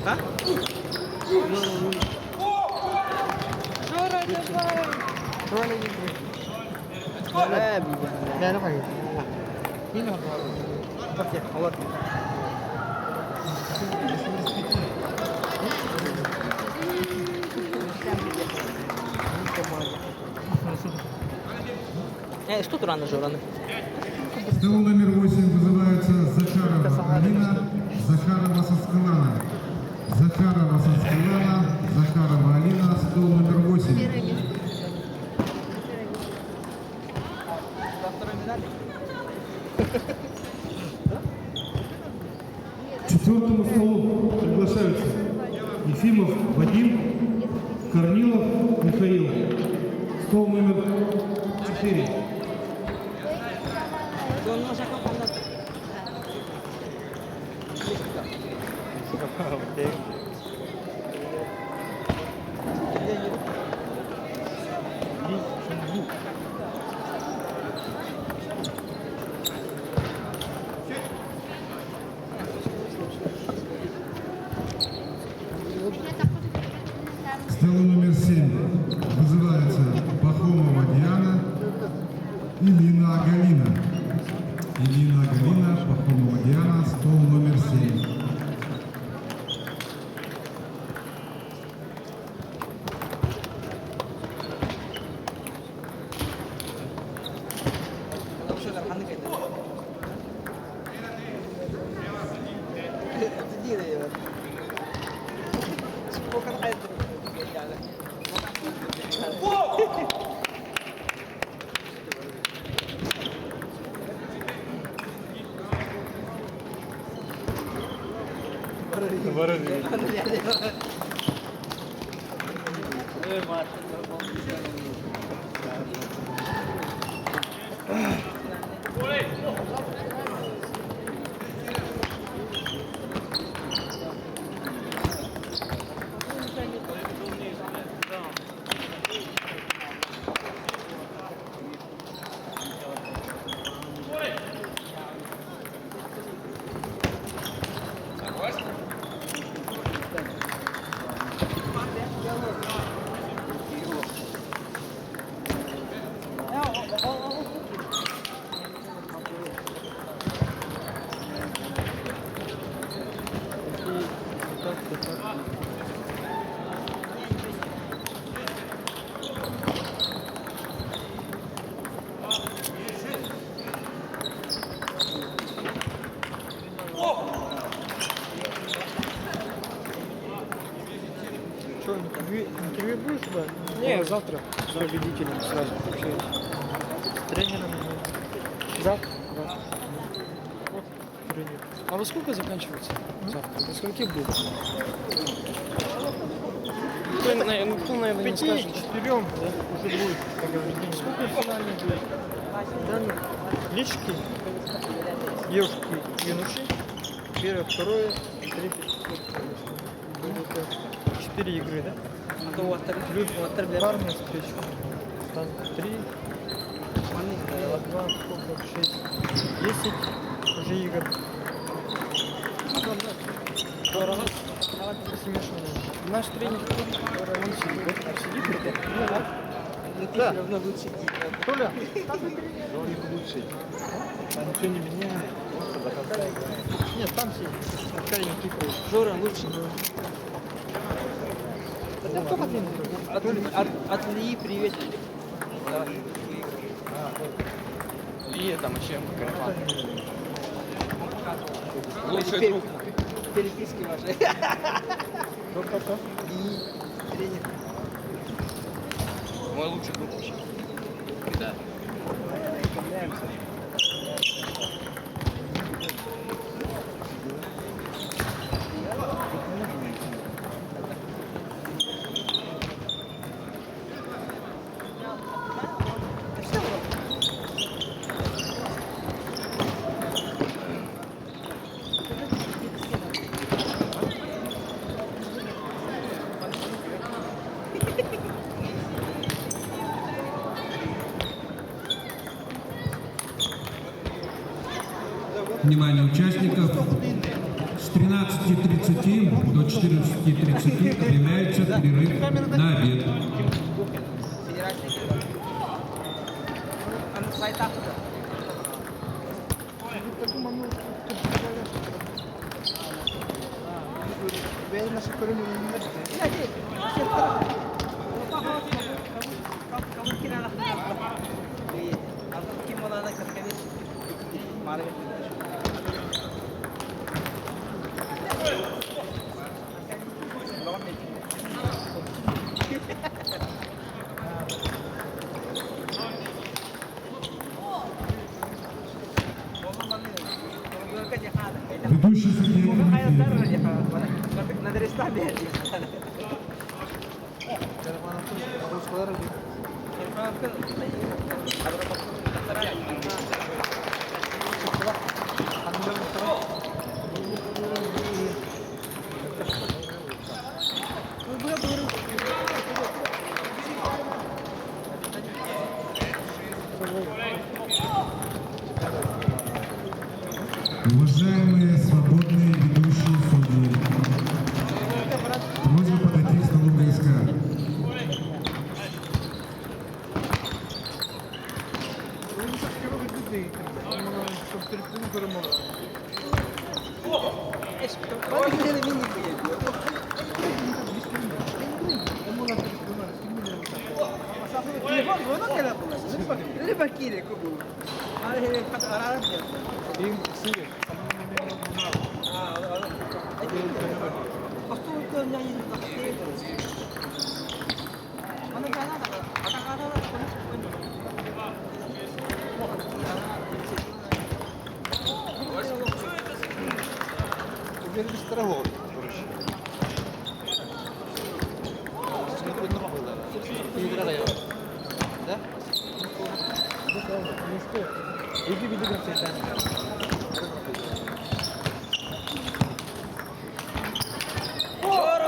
А? Жора, давай! Жора не йде. Не, давай. Не надо. Окей, ладно. Что тут рано, Жора? Стол номер 8 вызывается Захарова Алина, Захарова Соскалана. Захарова Соскалана, Захарова Алина, стол номер 8. К четвертому столу приглашаются Ефимов Вадим, Корнилов Михаил. Стол номер 4. Стол номер 7 вызывается Пахомова Диана, Илина Галина. Илина Галина, Пахомова Диана, стол номер 7. Что, интервью будешь, да? Не, завтра с победителем сразу общаюсь. С тренером? Завтра? Да. Вот тренер. А во сколько заканчивается завтра? До скольки будет? Кто, наверное, не скажет. 5-4, да? Уже будет, как говорится. Сколько финальный будет? Финальный. Лички, девушки, юноши. Первое, второе, третье, четвертое. Будет 4 игры, да? А то у вас Плюс парные встречи. Там 3, 2, сколько, 6, 10 уже игр. Здорово. Смешанные. Наш тренер, он сидит, да? Сидит, да? Да. Все равно лучше. Толя, Лучший. А ничего не меняет. нет, там сидит. Аркадий Никифорович. Жора лучше. Это кто один? От Ильи привет. И там еще Лучший друг. Переписки ваши. Кто? И тренер. мой лучший друг вообще. Да. Внимание участников. С 13:30 до 14:30 объявляется перерыв на обед. Ve nasıl görünüyor? Ведущий судья Дмитриев. Уважаемые свободные ведущие судьи, просьба подойти к столу ГСК. Щоб терпіли перемогу. Їм сирі. Тебе без старого, короче. Смотри, на маху, да. Ты не дорогая. Да? Иди, иди, иди.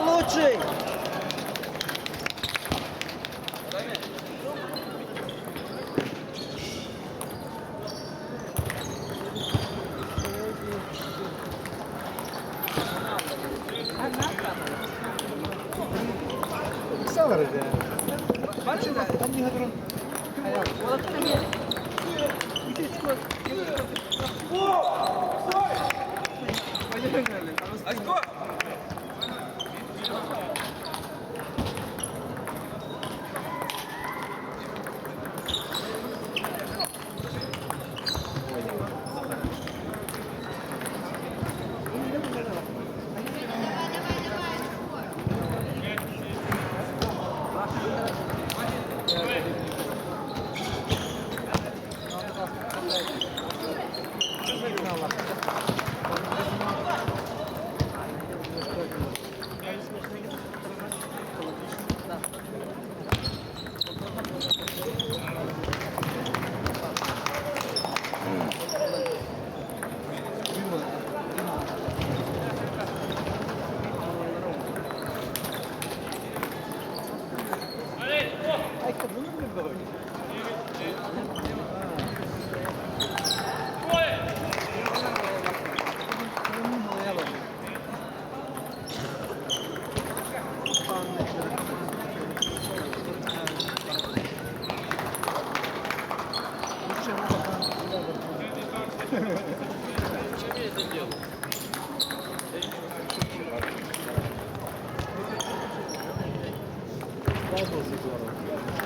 Лучший! Salary, Бачите? Одні гадрон.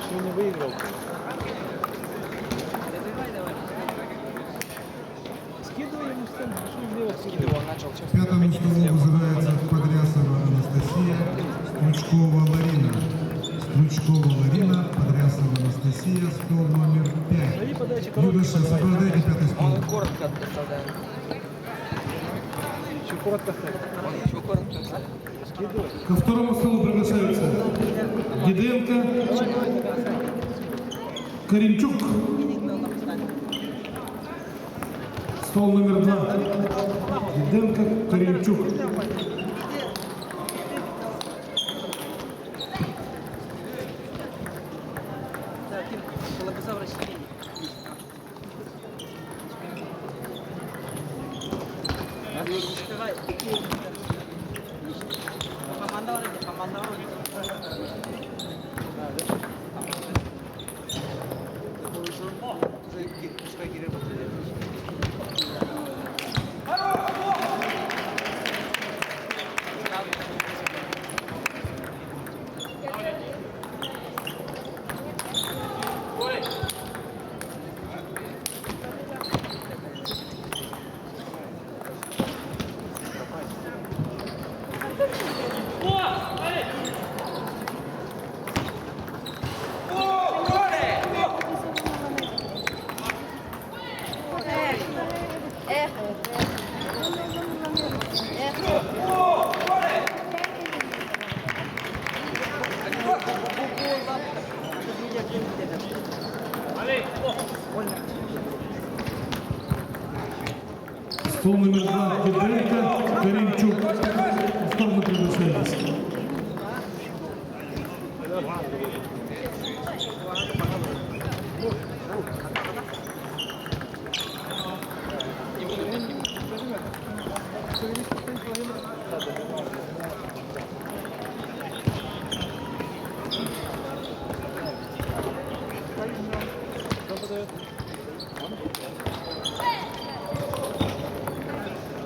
Что не выиграл? Скидывай ему стену, что он делает? Скидывал, начал сейчас. К пятому столу вызывается Подрясова Анастасия, Крючкова Ларина. Крючкова Ларина, Подрясова Анастасия, стол номер 5. Юноша, сопровождайте пятый стол. Он коротко представляет. Еще коротко ставь. Он еще коротко представляет. Ко второму столу приглашаются Диденко, Каримчук, стол номер 2. Диденко, Каримчук. Стол номер 2 Диденко, Каримчук. В сторону приглашается.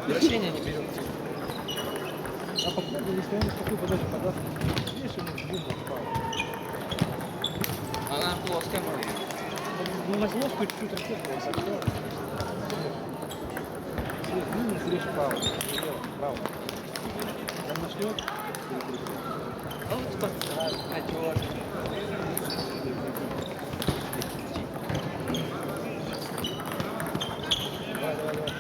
Вращение не берет. А попробуй, если он такую подачу подаст, видишь, ему длинно вправо. Она плоская. Ну, на плоскую чуть-чуть рассекивай, так все. Длинно срежь вправо, слева, вправо. Он начнет. А вот подставь. А черт. Давай, давай, давай.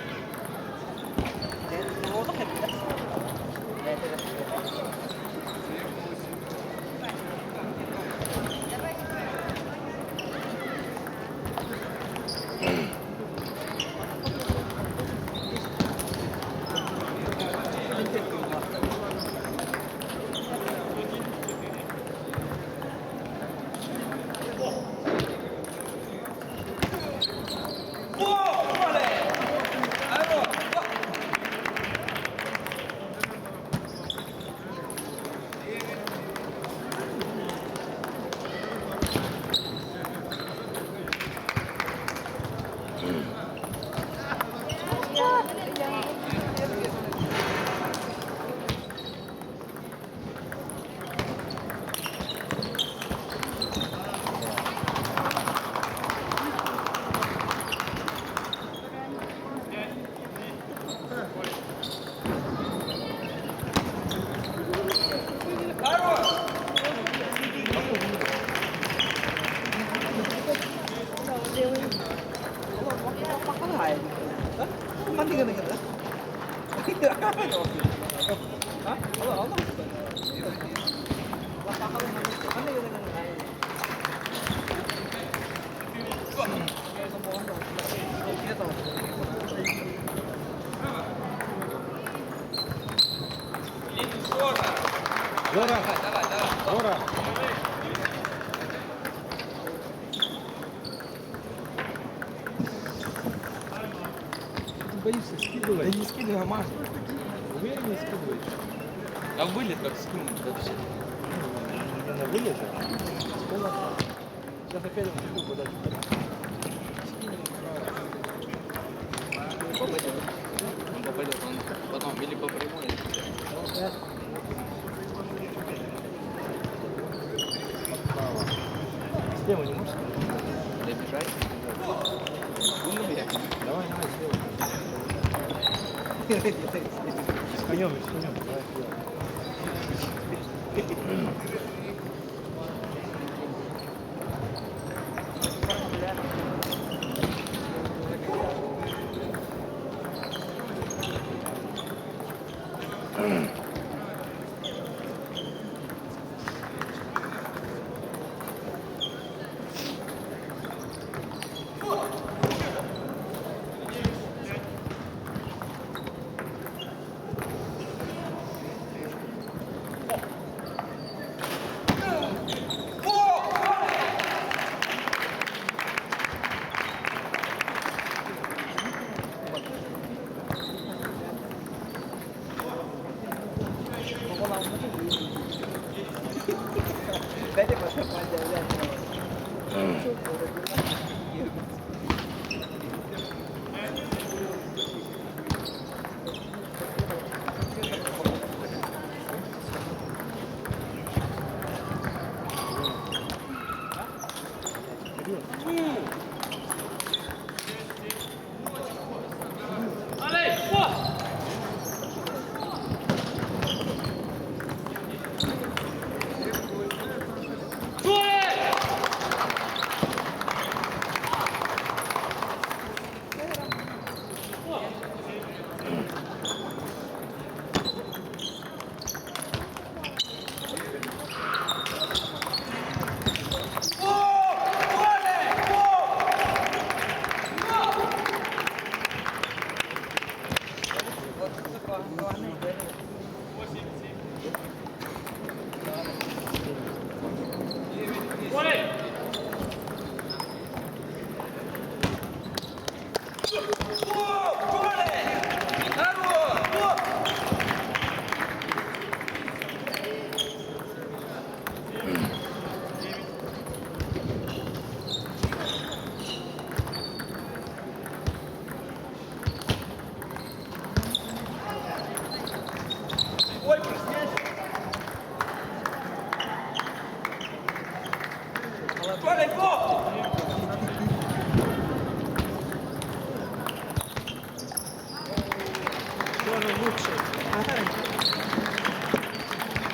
Жора! Жора! Ты боишься скидывать? Да не скидывай, а Маш. Уверенно скидываешь. А вылет как скинуть вообще? Не на вылет, а с полоса. Сейчас опять он такую подачу подаст. Скинем вправо. Попадет. Попадет он потом или по прямой. Слева не можешь? Добежать. Умный я. Давай, давай, слева. С конем, давай, слева.